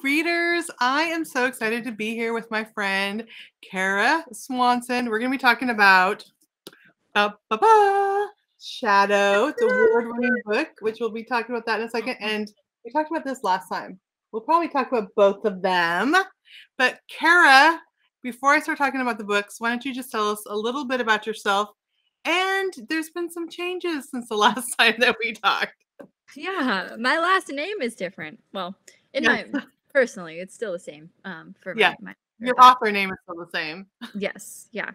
readers. I am so excited to be here with my friend Kara Swason. We're going to be talking about Shadow. It's an award-winning book, which we'll be talking about that in a second. And we talked about this last time. We'll probably talk about both of them. But Kara, before I start talking about the books, why don't you just tell us a little bit about yourself? And there's been some changes since the last time that we talked. Yeah, my last name is different. Well, personally, it's still the same. For my your author name is still the same. Yes, yeah.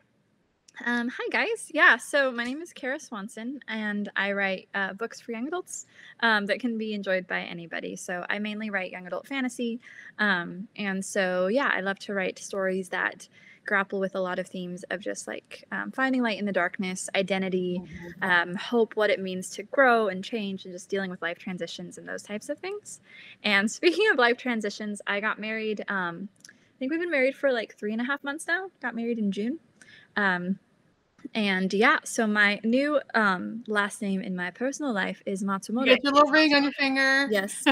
Hi guys. Yeah, so my name is Kara Swason, and I write books for young adults that can be enjoyed by anybody. So I mainly write young adult fantasy, and so yeah, I love to write stories that grapple with a lot of themes of just like finding light in the darkness, identity, hope, what it means to grow and change, and just dealing with life transitions and those types of things. And speaking of life transitions, I got married. I think we've been married for like 3.5 months now. Got married in June. And yeah, so my new last name in my personal life is Matsumoto. You get your little ring on your finger. Yes.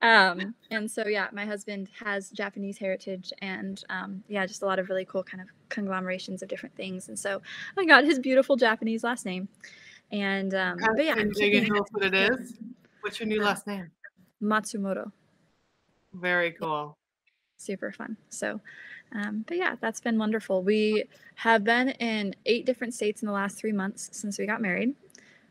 And so yeah, my husband has Japanese heritage, and yeah, just a lot of really cool kind of conglomerations of different things. And so I got his beautiful Japanese last name. And but yeah, and you can tell us what it is. What's your new last name? Matsumoto. Very cool. Super fun. So but yeah, that's been wonderful. We have been in 8 different states in the last 3 months since we got married.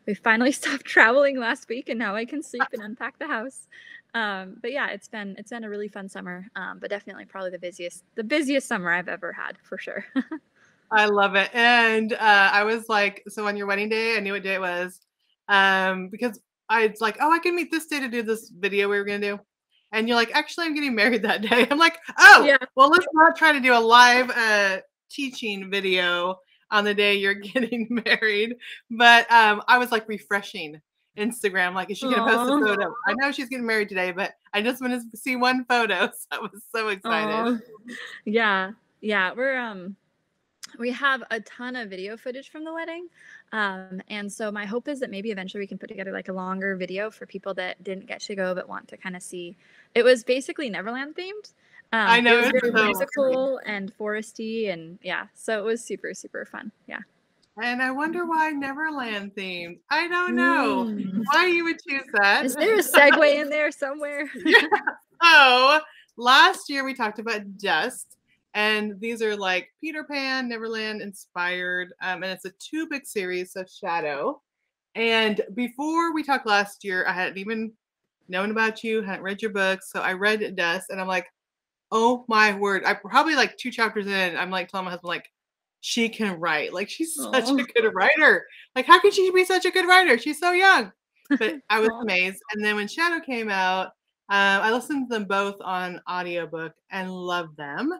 We finally stopped traveling last week, and now I can sleep and unpack the house. But yeah, it's been a really fun summer, but definitely probably the busiest summer I've ever had, for sure. I love it. And I was like, so on your wedding day, I knew what day it was, because I was like, oh, I can meet this day to do this video we were going to do. And you're like, actually, I'm getting married that day. I'm like, oh, yeah. Well, let's not try to do a live teaching video on the day you're getting married. But I was like refreshing Instagram. Like, is she going to post a photo? I know she's getting married today, but I just want to see one photo. So I was so excited. Yeah. We have a ton of video footage from the wedding. And so my hope is that maybe eventually we can put together like a longer video for people that didn't get to go but want to kind of see. It was basically Neverland themed. I know. It was very musical and foresty, and yeah, so it was super, super fun. Yeah. And I wonder why Neverland themed. I don't know why you would choose that. Is there a segue in there somewhere? Yeah. So last year we talked about Dust. And these are like Peter Pan, Neverland inspired. And it's a 2-book series of Shadow. And before we talked last year, I hadn't even known about you, hadn't read your books. So I read Dust, and I'm like, oh my word. I probably like 2 chapters in, I'm like telling my husband, like, she can write. Like, she's such a good writer. Like, how can she be such a good writer? She's so young. But I was amazed. And then when Shadow came out, I listened to them both on audiobook and loved them.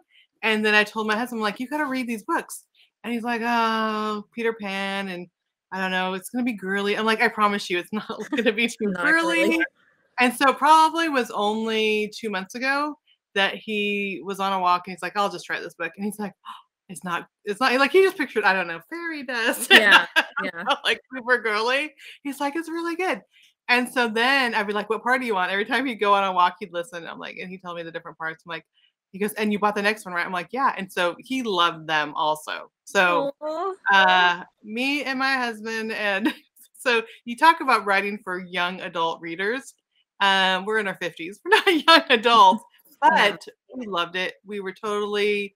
And then I told my husband, like, you got to read these books. And he's like, oh, Peter Pan. And I don't know, it's going to be girly. I'm like, I promise you, it's not going to be too girly. And so probably was only 2 months ago that he was on a walk, and he's like, I'll just try this book. And he's like, oh, it's not like, he just pictured, I don't know, fairy dust. Yeah. Like super girly. He's like, it's really good. And so then I'd be like, what part do you want? Every time he'd go on a walk, he'd listen. I'm like, and he'd tell me the different parts. I'm like, he goes, and you bought the next one, right? I'm like, yeah. And so he loved them also. So me and my husband, and so you talk about writing for young adult readers. We're in our 50s. We're not young adults, but we loved it. We were totally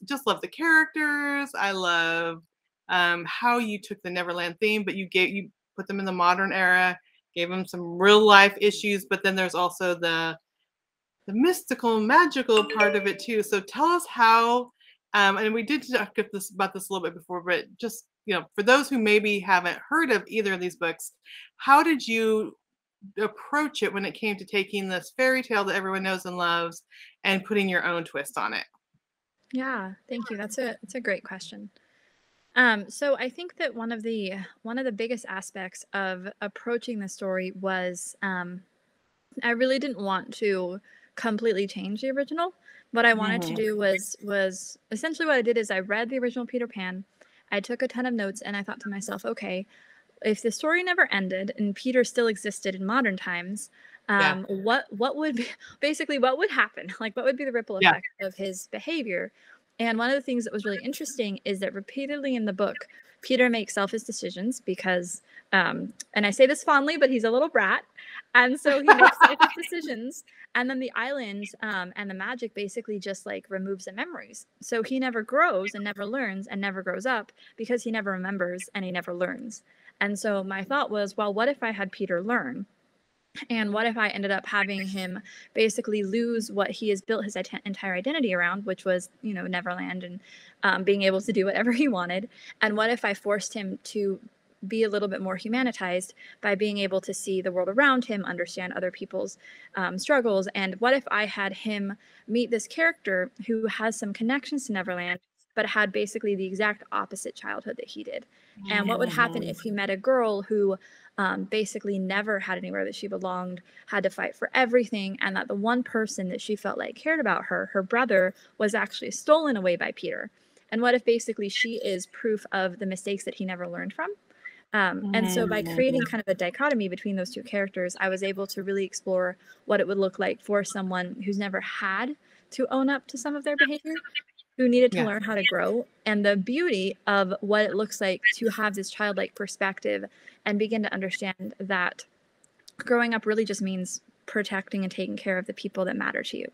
just love the characters. I love how you took the Neverland theme, but you put them in the modern era, gave them some real life issues, but then there's also the mystical, magical part of it too. So tell us how, and we did talk about this a little bit before, but just, for those who maybe haven't heard of either of these books, how did you approach it when it came to taking this fairy tale that everyone knows and loves and putting your own twist on it? Yeah, thank you. That's a great question. So I think that one of the biggest aspects of approaching the story was I really didn't want to completely change the original. What I wanted to do was essentially what I did is I read the original Peter Pan. I took a ton of notes, and I thought to myself, okay, if the story never ended and Peter still existed in modern times, Yeah. What would be, basically what would happen? Like what would be the ripple Yeah. effect of his behavior? And one of the things that was really interesting is that repeatedly in the book, Peter makes selfish decisions because, and I say this fondly, but he's a little brat, and so he makes selfish decisions, and then the island and the magic basically just like removes the memories. So he never grows and never learns and never grows up because he never remembers and he never learns. And so my thought was, well, what if I had Peter learn? And what if I ended up having him basically lose what he has built his entire identity around, which was, you know, Neverland and being able to do whatever he wanted? And what if I forced him to be a little bit more humanitized by being able to see the world around him, understand other people's struggles? And what if I had him meet this character who has some connections to Neverland, but had basically the exact opposite childhood that he did? And what would happen if he met a girl who basically never had anywhere that she belonged, had to fight for everything, and that the one person that she felt like cared about her, her brother, was actually stolen away by Peter? And what if basically she is proof of the mistakes that he never learned from? And so by creating kind of a dichotomy between those two characters, I was able to really explore what it would look like for someone who's never had to own up to some of their behavior, who needed to Yeah. learn how to grow, and the beauty of what it looks like to have this childlike perspective and begin to understand that growing up really just means protecting and taking care of the people that matter to you.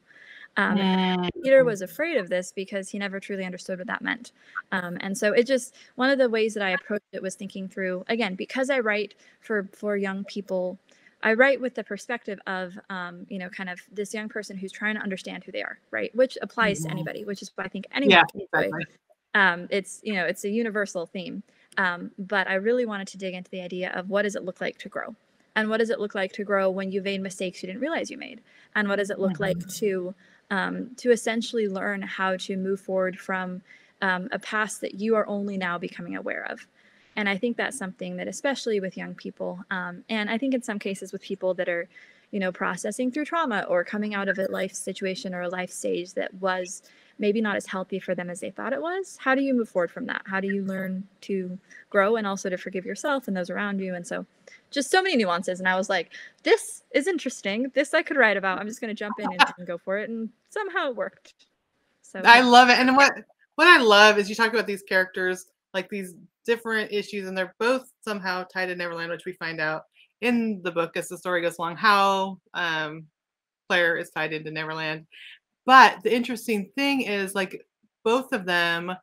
Peter was afraid of this because he never truly understood what that meant. And so it just, one of the ways that I approached it was thinking through, again, because I write for young people, I write with the perspective of, you know, kind of this young person who's trying to understand who they are, right? Which applies to anybody, which is what I think anyone Yeah. can enjoy. Exactly. It's, you know, it's a universal theme. But I really wanted to dig into the idea of what does it look like to grow? And what does it look like to grow when you've made mistakes you didn't realize you made? And what does it look like to essentially learn how to move forward from a past that you are only now becoming aware of? And I think that's something that, especially with young people, and I think in some cases with people that are, you know, processing through trauma or coming out of a life situation or a life stage that was maybe not as healthy for them as they thought it was. How do you move forward from that? How do you learn to grow and also to forgive yourself and those around you? And so just so many nuances. And I was like, this is interesting. This I could write about. I'm just going to jump in and go for it. And somehow it worked. So I yeah. love it. And what I love is you talk about these characters, like these different issues, and they're both somehow tied to Neverland, which we find out in the book as the story goes along, how Claire is tied into Neverland. But the interesting thing is, like, both of them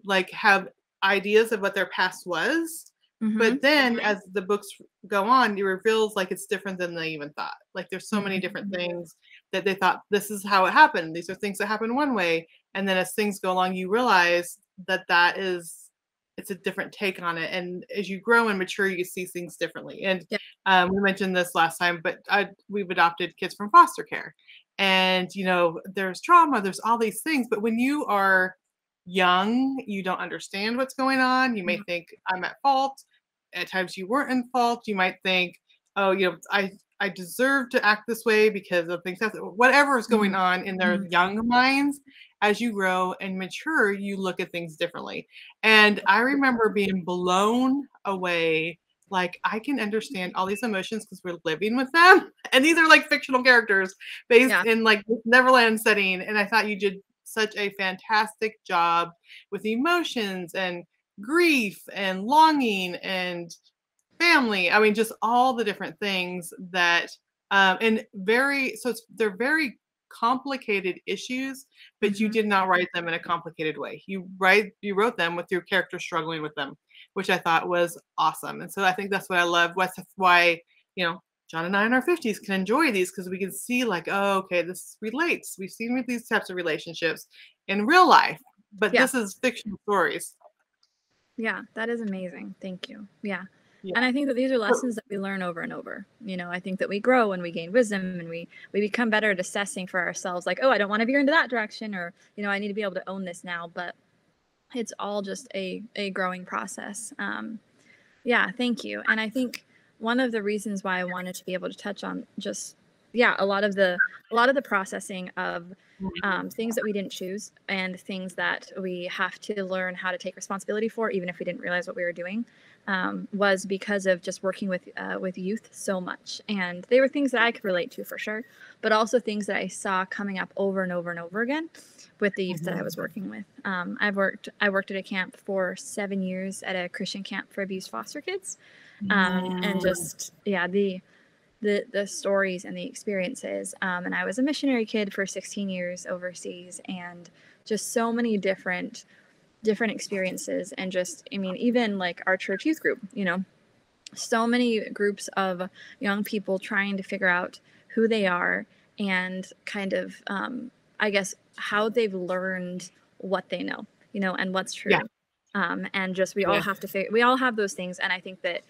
like have ideas of what their past was, Mm-hmm. but then as the books go on, it reveals like it's different than they even thought. Like there's so many different things that they thought this is how it happened. These are things that happen one way, and then as things go along, you realize that it's a different take on it. And as you grow and mature, you see things differently. And Yeah. we mentioned this last time, but we've adopted kids from foster care, and you know there's trauma, there's all these things, but when you are young, you don't understand what's going on. You may think I'm at fault. At times you weren't in fault. You might think, oh, you know, I deserve to act this way because of things, whatever is going on in their young minds. As you grow and mature, you look at things differently. And I remember being blown away. Like I can understand all these emotions because we're living with them. And these are like fictional characters based Yeah. in like this Neverland setting. And I thought you did such a fantastic job with emotions and grief and longing and family. I mean, just all the different things that and they're very complicated issues, but you did not write them in a complicated way. You wrote them with your character struggling with them, which I thought was awesome. And so I think that's what I love. That's why, you know, John and I in our 50s can enjoy these because we can see like, oh, okay, this relates. We've seen with these types of relationships in real life, but Yeah. this is fictional stories. Yeah, that is amazing. Thank you. Yeah. Yeah. And I think that these are lessons that we learn over and over. You know, I think that we grow and we gain wisdom and we become better at assessing for ourselves, like, oh, I don't want to veer into that direction, or, you know, I need to be able to own this now. But it's all just a growing process. Yeah, thank you. And I think one of the reasons why I wanted to be able to touch on just, yeah, a lot of the processing of things that we didn't choose and things that we have to learn how to take responsibility for, even if we didn't realize what we were doing, was because of just working with youth so much. And they were things that I could relate to for sure, but also things that I saw coming up over and over and over again with the youth that I was working with. I worked at a camp for 7 years at a Christian camp for abused foster kids, and just the stories and the experiences. And I was a missionary kid for 16 years overseas, and just so many different experiences. And just, I mean, even like our church youth group, so many groups of young people trying to figure out who they are and kind of, I guess, how they've learned what they know, and what's true. Yeah. And just, we all have to we all have those things. And I think that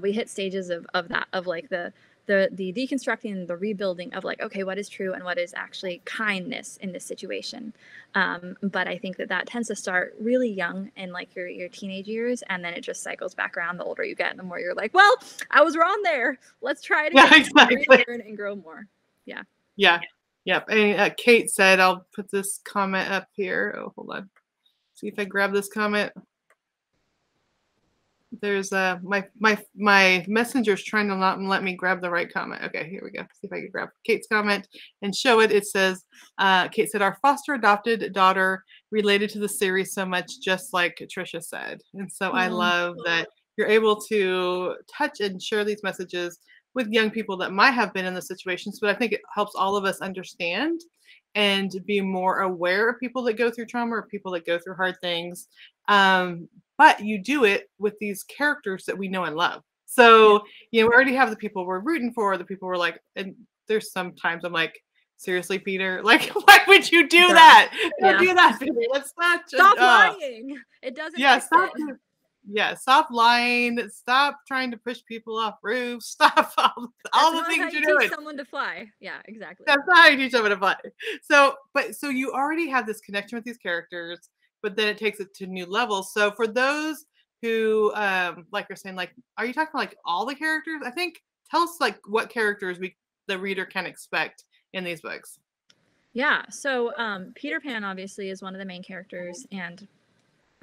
we hit stages of that, of like the deconstructing and the rebuilding of like, okay, what is true and what is actually kindness in this situation. But I think that tends to start really young in like your teenage years, and then it just cycles back around the older you get, the more you're like, well, I was wrong there. Let's try it again. Yeah, exactly. Learn and grow more. Yeah. Yeah. Yep. And Kate said, I'll put this comment up here. Oh, hold on. See if I grab this comment. There's my messenger's trying to not let me grab the right comment. Okay, here we go. See if I can grab Kate's comment and show it. It says, Kate said, our foster adopted daughter related to the series so much, just like Trisha said. And so I love that you're able to touch and share these messages with young people that might have been in the situations, but I think it helps all of us understand and be more aware of people that go through trauma or people that go through hard things. But you do it with these characters that we know and love. So, we already have the people we're rooting for, the people we're like, and there's sometimes I'm like, seriously, Peter, like, why would you do that? Don't do that to me. Let's not just stop lying. It doesn't. Yeah, stop lying. Stop trying to push people off roofs. Stop all the things you're doing. Teach someone to fly. Yeah, exactly. That's not how you teach someone to fly. So you already have this connection with these characters, but then it takes it to new levels. So for those who, like you're saying, like, are you talking like all the characters? I think, tell us like what characters the reader can expect in these books. Yeah. So Peter Pan obviously is one of the main characters, and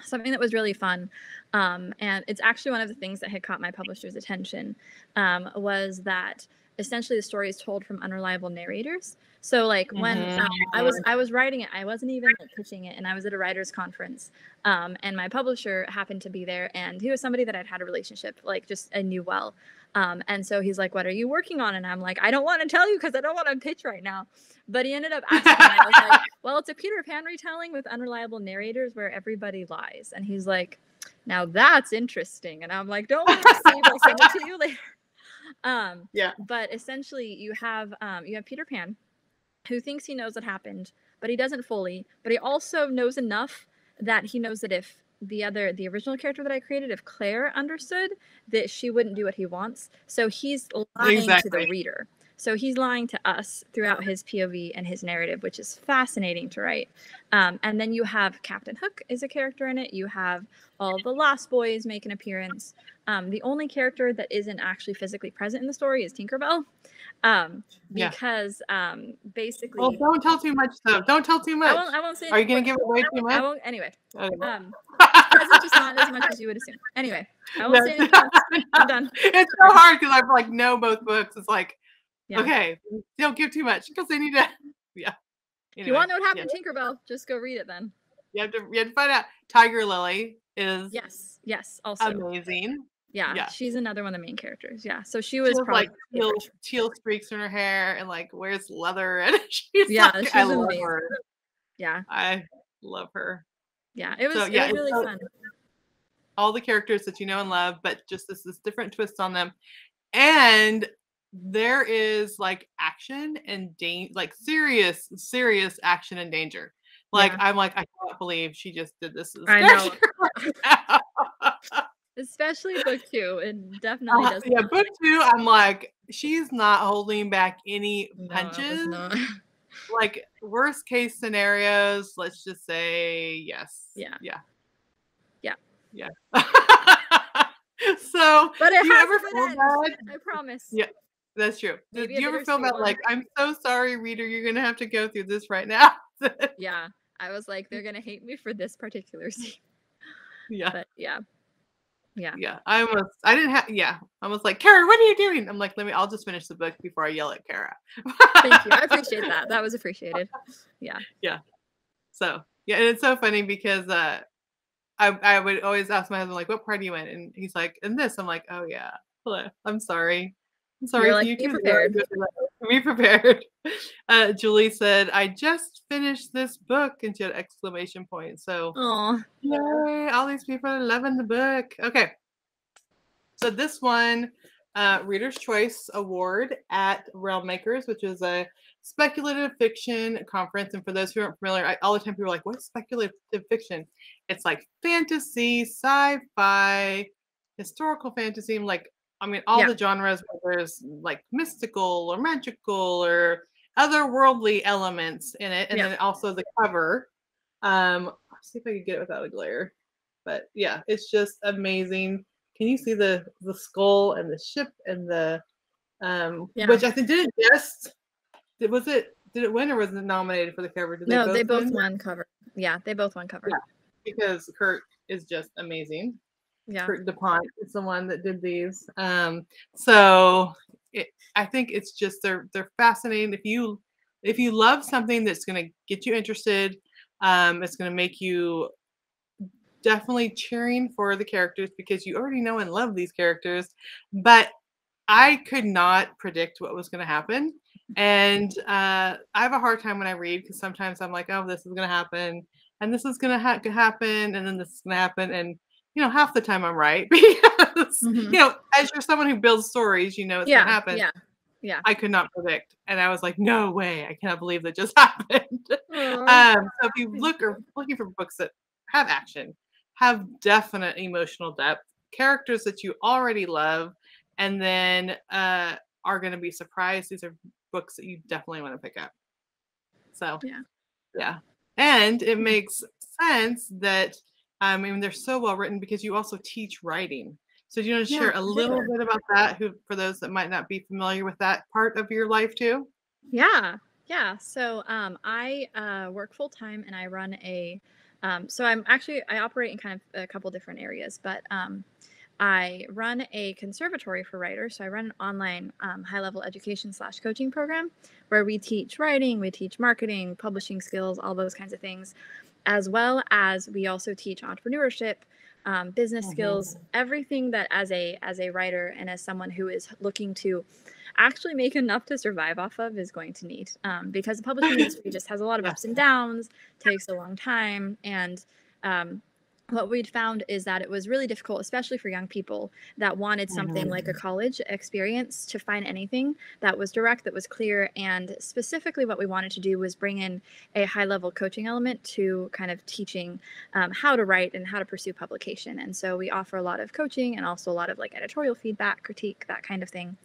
something that was really fun, and it's actually one of the things that had caught my publisher's attention, was that essentially the story is told from unreliable narrators. So like when I was writing it, I wasn't even like pitching it, and I was at a writer's conference, and my publisher happened to be there, and he was somebody that I'd had a relationship, like just I knew well. And so he's like, what are you working on? And I'm like, I don't want to tell you because I don't want to pitch right now. But he ended up asking me, I was like, well, it's a Peter Pan retelling with unreliable narrators where everybody lies. And he's like, now that's interesting. And I'm like, don't worry, Steve, I'll send it to you later. But essentially you have Peter Pan, who thinks he knows what happened, but he doesn't fully. But he also knows enough that he knows that if the original character that I created, if Claire understood, that she wouldn't do what he wants. So he's lying to the reader. So he's lying to us throughout his POV and his narrative, which is fascinating to write. And then you have Captain Hook is a character in it. You have all the Lost Boys make an appearance. The only character that isn't actually physically present in the story is Tinkerbell. Because basically... Well, don't tell too much, though. Don't tell too much. I won't say... Are you going to give away too much? I won't... Anyway. Present, just not as much as you would assume. Anyway, I won't say anything else. I'm done. It's so hard because I like know both books. It's like, okay, don't give too much because they need to... Yeah. Anyway, if you want to know what happened to Tinkerbell, just go read it then. You have to find out. Tiger Lily is... Yes, also. Amazing. Yeah, she's another one of the main characters. Yeah, so she was probably like teal streaks in her hair and like wears leather, and she's I love amazing. Her. Yeah, I love her. Yeah, it was really fun. All the characters that you know and love, but just this different twist on them, and there is like action and like serious action and danger. Like I'm like, I can't believe she just did this. I know. Especially book 2, it definitely does. Yeah, book 2, I'm like, she's not holding back any punches. No, like worst case scenarios, let's just say yes. Yeah. So, but it do you has ever a feel good bad? end, I promise. Yeah. That's true. Do Maybe a you ever feel bittersweet that, one. like, "I'm so sorry, reader, you're gonna have to go through this right now?" Yeah. I was like, they're gonna hate me for this particular scene. Yeah. But yeah. Yeah. Yeah, I didn't have yeah, I was like, "Kara, what are you doing?" I'm like, I'll just finish the book before I yell at Kara." Thank you. I appreciate that. That was appreciated. Yeah. Yeah, so, yeah, and it's so funny because, I would always ask my husband, like, "What part are you in?" And he's like, "In this." I'm like, "Oh, yeah. Hello. I'm sorry. I'm You're sorry for like, you be too." prepared. Be prepared. Julie said, "I just finished this book," and she had exclamation point, so Oh. yay, all these people are loving the book. Okay. So this one, Reader's Choice Award at Realm Makers, which is a speculative fiction conference. And for those who aren't familiar, all the time people are like, "What's speculative fiction?" It's like fantasy, sci-fi, historical fantasy, like I mean, all Yeah. the genres where there's like mystical or magical or otherworldly elements in it, and Yeah. then also the cover. Let's see if I can get it without a glare. But yeah, it's just amazing. Can you see the skull and the ship and the Yeah. which I think did it win or was it nominated for the cover? Did they No, they both both win? won cover. Yeah, they both won cover. Yeah, because Kurt is just amazing. Yeah. Kurt DuPont is the one that did these. So I think it's just they're fascinating. If you love something that's going to get you interested, it's going to make you definitely cheering for the characters because you already know and love these characters. But I could not predict what was going to happen. And I have a hard time when I read because sometimes I'm like, oh, this is going to happen and this is going to happen and then this is going to happen. And, half the time I'm right because, Hmm. as you're someone who builds stories, you know it's going to Yeah. happen. Yeah. Yeah. I could not predict. And I was like, no way. I cannot believe that just happened. Aw. So if you are looking for books that have action, have definite emotional depth, characters that you already love, and then are going to be surprised. These are books that you definitely want to pick up. So, Yeah. yeah. And it makes sense that, I mean, they're so well written because you also teach writing. So, do you want to Yeah, share a for little sure. bit about that for those that might not be familiar with that part of your life too? Yeah. Yeah. So I work full time and I run so I operate in kind of a couple different areas, but I run a conservatory for writers. So I run an online high level education / coaching program where we teach writing, we teach marketing, publishing skills, all those kinds of things, as well as we also teach entrepreneurship, business skills, Mhm. everything that as a writer and as someone who is looking to actually make enough to survive off of is going to need, because the publishing industry just has a lot of Yeah. ups and downs, takes a long time, and um, what we'd found is that it was really difficult, especially for young people that wanted something like a Mhm. college experience, to find anything that was direct, that was clear. And specifically, what we wanted to do was bring in a high level coaching element to kind of teaching how to write and how to pursue publication. And so we offer a lot of coaching and also a lot of like editorial feedback, critique, that kind of thing.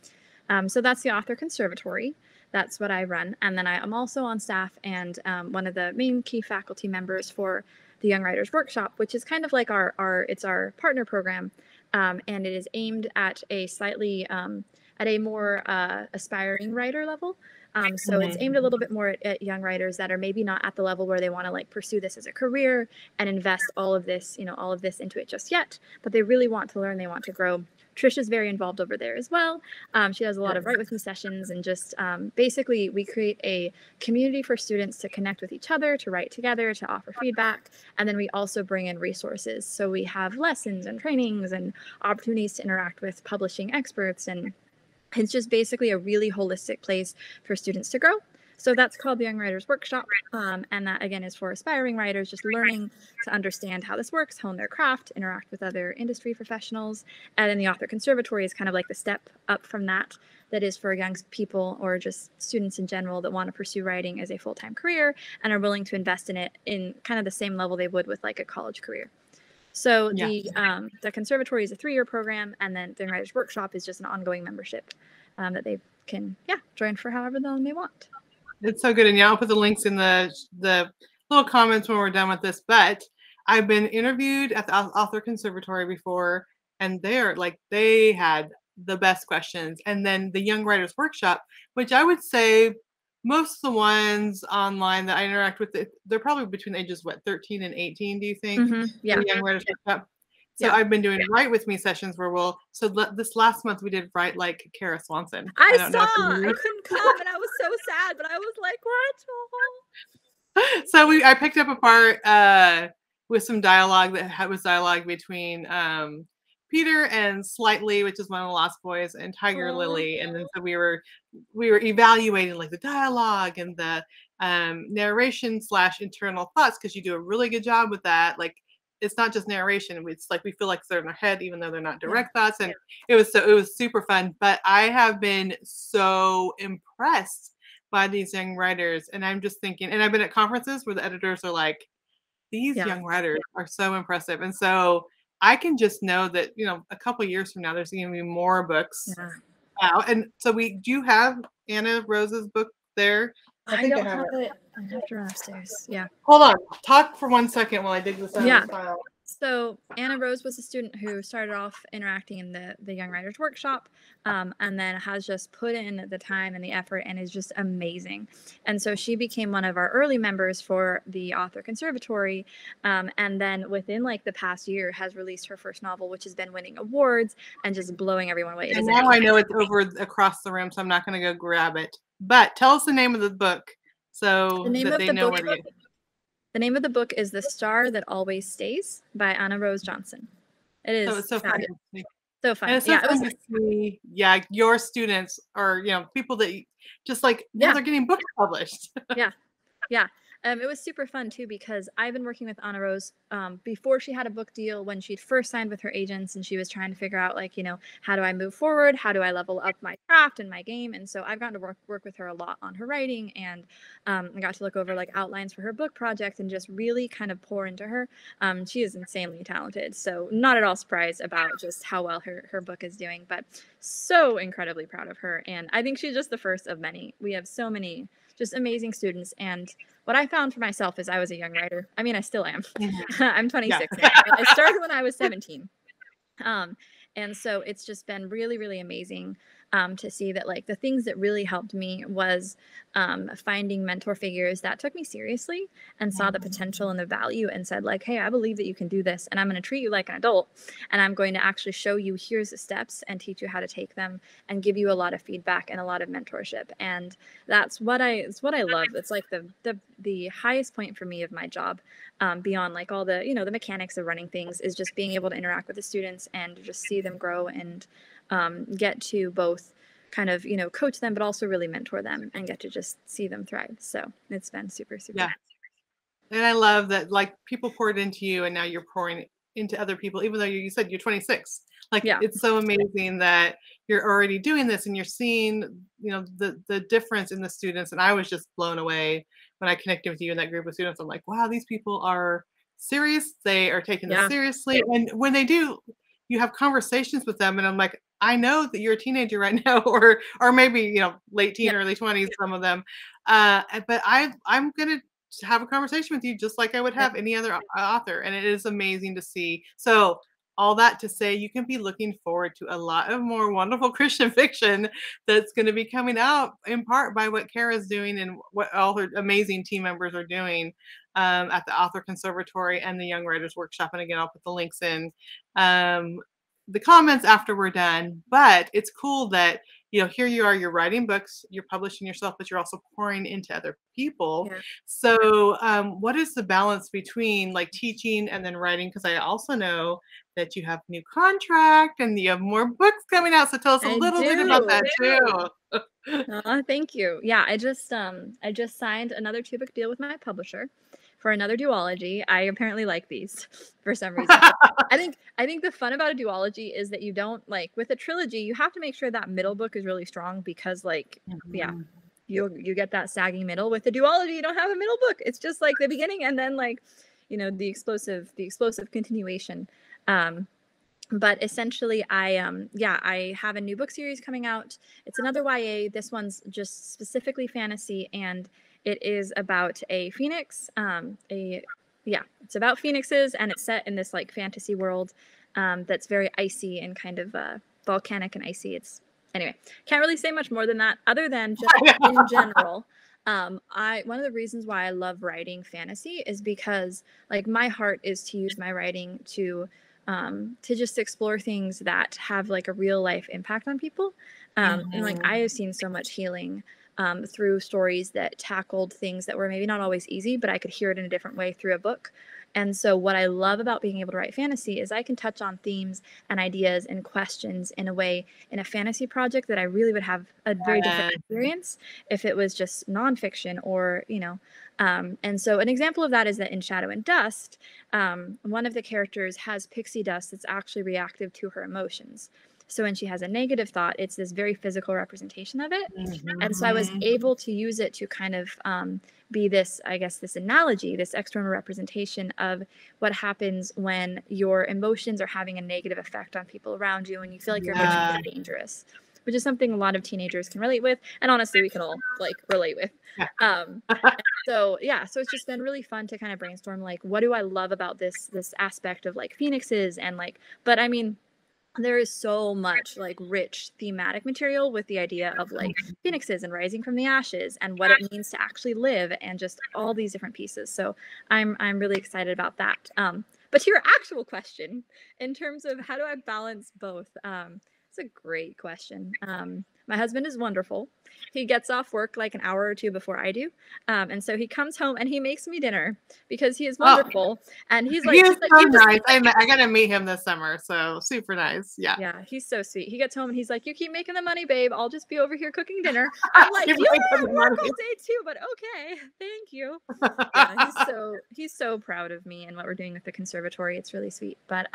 So that's the Author Conservatory. That's what I run. And then I am also on staff and one of the main key faculty members for the Young Writers Workshop, which is kind of like it's our partner program. And it is aimed at at a more aspiring writer level. So it's Mhm. aimed a little bit more at young writers that are maybe not at the level where they want to like pursue this as a career and invest all of this into it just yet, but they really want to learn, they want to grow. Trisha's very involved over there as well. She does a lot of Write With Me sessions and just basically we create a community for students to connect with each other, to write together, to offer feedback. And then we also bring in resources. So we have lessons and trainings and opportunities to interact with publishing experts. And it's just basically a really holistic place for students to grow. So that's called the Young Writers Workshop. And that, again, is for aspiring writers just learning to understand how this works, hone their craft, interact with other industry professionals. And then the Author Conservatory is kind of like the step up from that, that is for young people or just students in general that want to pursue writing as a full-time career and are willing to invest in it in kind of the same level they would with like a college career. So Yeah. the conservatory is a 3-year program, and then the Young Writers Workshop is just an ongoing membership that they can join for however long they want. It's so good. And yeah, I'll put the links in the little comments when we're done with this. But I've been interviewed at the Author Conservatory before, and they had the best questions. And then the Young Writers Workshop, which I would say most of the ones online that I interact with, they're probably between ages, what, 13 and 18, do you think? Yeah. The Young Writers Workshop. So Yeah. I've been doing Write With Me sessions where this last month we did Write Like Kara Swason. I don't saw, know if you I knew. couldn't come and I was so sad, but I was like, what? So I picked up a part with some dialogue that was dialogue between Peter and Slightly, which is one of the Lost Boys, and Tiger Lily. And then so we were evaluating like the dialogue and the narration / internal thoughts, because you do a really good job with that. Like, it's not just narration, it's like we feel like they're in our head even though they're not direct thoughts. And it was super fun. But I have been so impressed by these young writers, and I'm just thinking, and I've been at conferences where the editors are like, these young writers are so impressive. And so I can just know that, a couple years from now there's going to be more books out. And so do you have Anna Rose's book there? I don't have it. I have to run upstairs. Yeah. Hold on. Talk for 1 second while I dig this out of the file. So Anna Rose was a student who started off interacting in the Young Writers Workshop, and then has just put in the time and the effort and is just amazing. And so she became one of our early members for the Author Conservatory, and then within like the past year has released her first novel, which has been winning awards and just blowing everyone away. And now I know it's over across the room, so I'm not going to go grab it. But tell us the name of the book so that they know where to get it. The name of the book is The Star That Always Stays by Anna Rose Johnson. It is so fun. So fun. And it's so fun to see, your students or, people that just like, now they're getting books published. Yeah. It was super fun too, because I've been working with Anna Rose before she had a book deal, when she'd first signed with her agents, and she was trying to figure out like, how do I move forward? How do I level up my craft and my game? And so I've gotten to work with her a lot on her writing, and I got to look over like outlines for her book project and just really kind of pour into her. She is insanely talented, so not at all surprised about just how well her book is doing, but so incredibly proud of her. And I think she's just the first of many. We have so many just amazing students. And what I found for myself is I was a young writer. I mean, I still am. I'm 26 now. I started when I was 17. And so it's just been really, really amazing to see that like the things that really helped me was finding mentor figures that took me seriously and saw the potential and the value and said like, hey, I believe that you can do this, and I'm going to treat you like an adult, and I'm going to actually show you here's the steps and teach you how to take them and give you a lot of feedback and a lot of mentorship. And it's what I love. It's like the highest point for me of my job, beyond like all the the mechanics of running things, is just being able to interact with the students and just see them grow and get to both kind of coach them, but also really mentor them and get to just see them thrive. So it's been super And I love that like people poured into you, and now you're pouring into other people, even though you said you're 26. Like it's so amazing that you're already doing this and you're seeing the difference in the students. And I was just blown away when I connected with you in that group of students. I'm like, wow, these people are serious. They are taking this seriously. And when they do, you have conversations with them, and I'm like, I know that you're a teenager right now, or maybe late teen, early 20s, some of them. But I'm gonna have a conversation with you just like I would have any other author, and it is amazing to see. So all that to say, you can be looking forward to a lot of more wonderful Christian fiction that's going to be coming out in part by what Kara's doing and what all her amazing team members are doing at the Author Conservatory and the Young Writers Workshop. And again, I'll put the links in the comments after we're done. But it's cool that here you are, you're writing books, you're publishing yourself, but you're also pouring into other people. So what is the balance between like teaching and then writing? Because I also know that you have a new contract and you have more books coming out. So tell us a little bit about that too. Thank you. Yeah, I just signed another 2-book deal with my publisher for another duology. I apparently like these for some reason. I think the fun about a duology is that you don't, like with a trilogy, you have to make sure that middle book is really strong, because like you get that sagging middle. With a duology, you don't have a middle book. It's just like the beginning and then like the explosive continuation. But essentially I have a new book series coming out. It's another YA. This one's just specifically fantasy, and it is about a phoenix. It's about phoenixes, and it's set in this like fantasy world that's very icy and kind of volcanic and icy. It's anyway, can't really say much more than that other than just in general. One of the reasons why I love writing fantasy is because like my heart is to use my writing to just explore things that have like a real life impact on people. And like I have seen so much healing through stories that tackled things that were maybe not always easy, but I could hear it in a different way through a book. And so what I love about being able to write fantasy is I can touch on themes and ideas and questions in a way in a fantasy project that I really would have a very different experience if it was just nonfiction or, and so an example of that is that in Shadow and Dust, one of the characters has pixie dust that's actually reactive to her emotions. So when she has a negative thought, it's this very physical representation of it. And so I was able to use it to kind of be this, I guess, this analogy, this external representation of what happens when your emotions are having a negative effect on people around you and you feel like your emotions are dangerous, which is something a lot of teenagers can relate with. And honestly, we can all like relate with. So it's just been really fun to kind of brainstorm, like, what do I love about this aspect of like phoenixes and like, but I mean, there is so much like rich thematic material with the idea of like phoenixes and rising from the ashes and what it means to actually live and just all these different pieces. So I'm really excited about that. But to your actual question, in terms of how do I balance both, it's a great question. My husband is wonderful. He gets off work like an hour or two before I do. And so he comes home and he makes me dinner because he is wonderful. And he's like, he is so nice. I got to meet him this summer. So super nice. Yeah. Yeah, he's so sweet. He gets home and he's like, you keep making the money, babe. I'll just be over here cooking dinner. I'm like, you are at work all day too, but okay. Thank you. Yeah, he's so proud of me and what we're doing with the conservatory. It's really sweet. But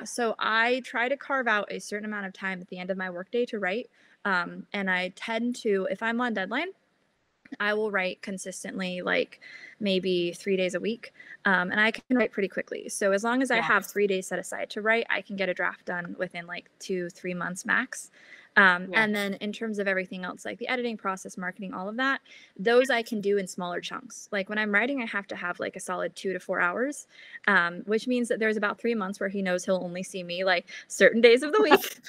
so I try to carve out a certain amount of time at the end of my workday to write. And I tend to, if I'm on deadline, I will write consistently, like maybe 3 days a week. And I can write pretty quickly. So as long as I have 3 days set aside to write, I can get a draft done within like 2-3 months max. And then in terms of everything else, like the editing process, marketing, all of that, those I can do in smaller chunks. Like when I'm writing, I have to have like a solid 2 to 4 hours, which means that there's about 3 months where he knows he'll only see me like certain days of the week.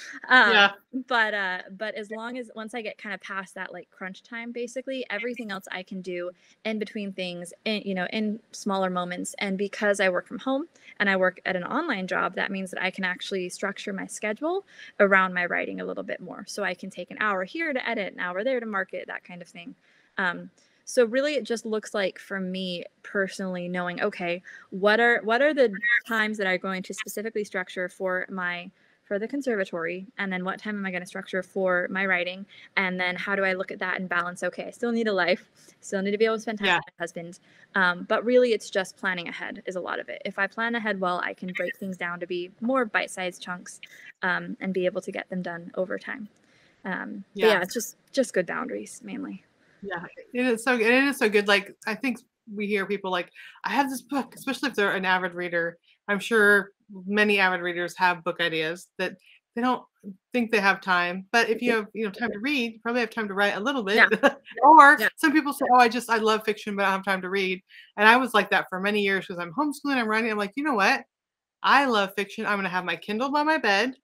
But as long as once I get kind of past that like crunch time, basically everything else I can do in between things, in smaller moments. And because I work from home and I work at an online job, that means that I can actually structure my schedule around my writing a little bit more. So I can take an hour here to edit, an hour there to market, that kind of thing. So really it just looks like for me personally knowing, okay, what are the times that I'm going to specifically structure for the conservatory, and then what time am I going to structure for my writing, and then how do I look at that and balance, okay, I still need a life, still need to be able to spend time with my husband, but really it's just planning ahead is a lot of it. If I plan ahead well, I can break things down to be more bite-sized chunks, and be able to get them done over time. It's just good boundaries mainly. It is so good. It is so good. Like I think we hear people like, I have this book, especially if they're an avid reader. I'm sure many avid readers have book ideas that they don't think they have time. But if you have time to read, you probably have time to write a little bit. Or some people say, I love fiction, but I don't have time to read. And I was like that for many years because I'm homeschooling, I'm writing. I'm like, you know what? I love fiction. I'm going to have my Kindle by my bed.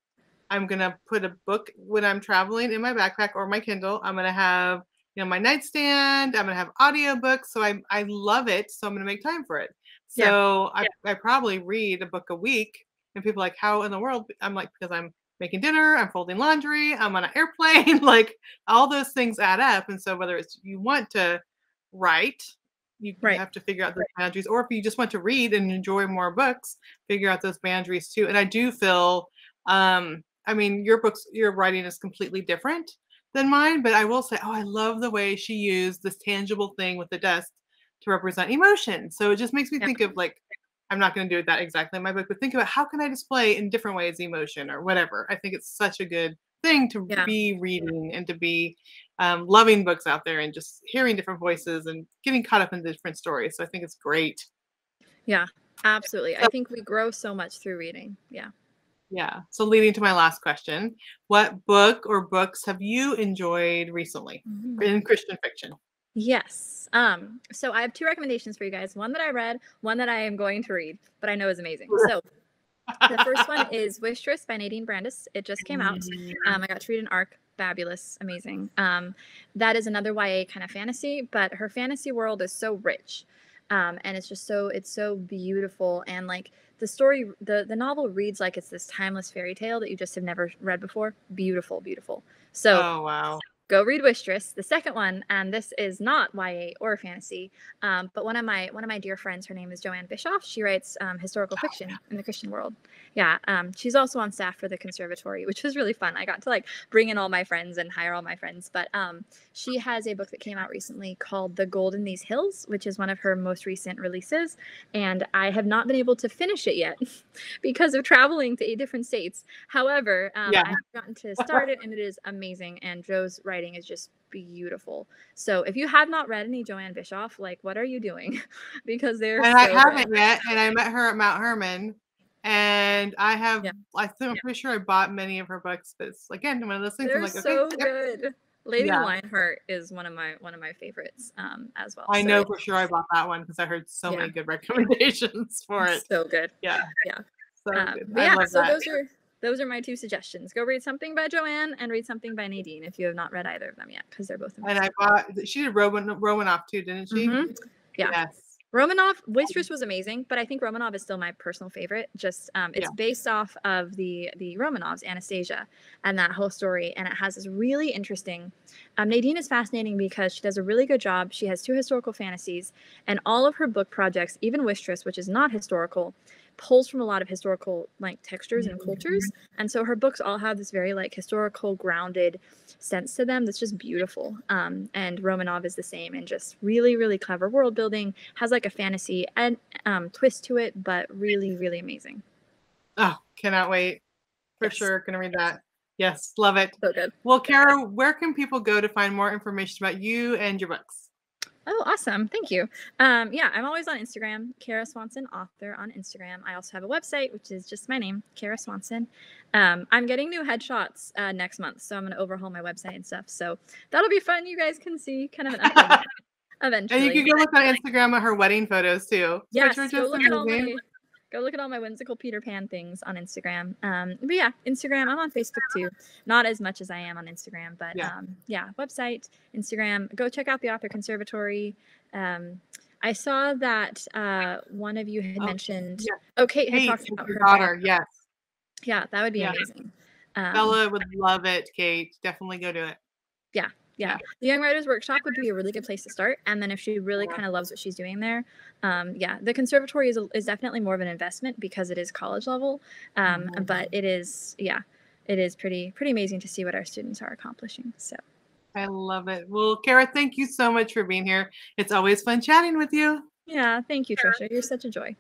I'm going to put a book when I'm traveling in my backpack or my Kindle. I'm going to have my nightstand. I'm going to have audiobooks. So I love it. So I'm going to make time for it. So I probably read a book a week. And people are like, how in the world? I'm like, because I'm making dinner, I'm folding laundry, I'm on an airplane, like all those things add up. And so whether it's you want to write, you have to figure out those boundaries, or if you just want to read and enjoy more books, figure out those boundaries too. And I do feel, your writing is completely different than mine, but I will say, I love the way she used this tangible thing with the dust to represent emotion. So it just makes me think of like, I'm not going to do that exactly in my book, but think about how can I display in different ways emotion or whatever. I think it's such a good thing to be reading and to be loving books out there and just hearing different voices and getting caught up in different stories. So I think it's great. Yeah, absolutely. I think we grow so much through reading. Yeah. So leading to my last question, what book or books have you enjoyed recently in Christian fiction? Yes. So I have 2 recommendations for you guys. One that I read, one that I am going to read, but I know is amazing. So The first one is Waitress by Nadine Brandis. It just came out. I got to read an arc. Fabulous, amazing. That is another YA kind of fantasy, but her fantasy world is so rich. And it's just it's so beautiful. And like the story, the novel reads like it's this timeless fairy tale that you just have never read before. Beautiful, beautiful. So Oh, wow. go read Waitress, the second one, and this is not YA or fantasy, but one of my dear friends, her name is Joanne Bischoff. She writes historical fiction in the Christian world. Yeah, she's also on staff for the conservatory, which was really fun. I got to like bring in all my friends and hire all my friends. But she has a book that came out recently called The Gold in These Hills, which is one of her most recent releases, and I have not been able to finish it yet because of traveling to 8 different states. However, Yeah. I've gotten to start it, and it is amazing. And Joe's writing is just beautiful. So if you have not read any Joanne Bischoff, like, what are you doing? Because they're And I so haven't good. yet, and I met her at Mount Herman, and I have, Yeah. I'm pretty sure I bought many of her books, but it's, again, one of those things, They're I'm like, okay, so yep. good. Lady Yeah. Lionheart is one of my favorites as well. I So know for sure I bought that one because I heard so many yeah, good recommendations for it. so good. Yeah, Yeah. so good. But I yeah, love so that. those are my 2 suggestions. Go read something by Joanne and read something by Nadine if you have not read either of them yet, because they're both And amazing. I bought, she did Romanoff too, didn't she? Yeah. Yes. Romanov, Waitress was amazing, but I think Romanov is still my personal favorite. Just it's based off of the Romanovs, Anastasia, and that whole story, and it has this really interesting. Nadine is fascinating because she does a really good job. She has 2 historical fantasies, and all of her book projects, even Waitress, which is not historical, pulls from a lot of historical like textures and cultures, and so her books all have this very like historical grounded sense to them that's just beautiful. And Romanov is the same, and just really, really clever world building, has like a fantasy and twist to it, but really, really amazing. Oh, cannot wait. For sure, gonna read that. Yes, love it. So good. Well, Kara, where can people go to find more information about you and your books? Oh, awesome. Thank you. Yeah, I'm always on Instagram, Kara Swanson author on Instagram. I also have a website, which is just my name, Kara Swanson. I'm getting new headshots next month, so I'm going to overhaul my website and stuff. So that'll be fun. You guys can see kind of an update eventually. And you can go look on Instagram at her wedding photos too. Yes, which are just amazing. Go look at all my whimsical Peter Pan things on Instagram. But yeah, Instagram. I'm on Facebook too. Not as much as I am on Instagram, but yeah, website, Instagram. Go check out the Author Conservatory. I saw that one of you had mentioned. Yeah. Oh, Kate had talked about her daughter. Yes. Yeah, that would be amazing. Bella would love it, Kate. Definitely go do it. Yeah. The Young Writers Workshop would be a really good place to start. And then if she really kind of loves what she's doing there, the conservatory is definitely more of an investment because it is college level. But it is pretty amazing to see what our students are accomplishing. So I love it. Well, Kara, thank you so much for being here. It's always fun chatting with you. Yeah, thank you, Trisha. You're such a joy.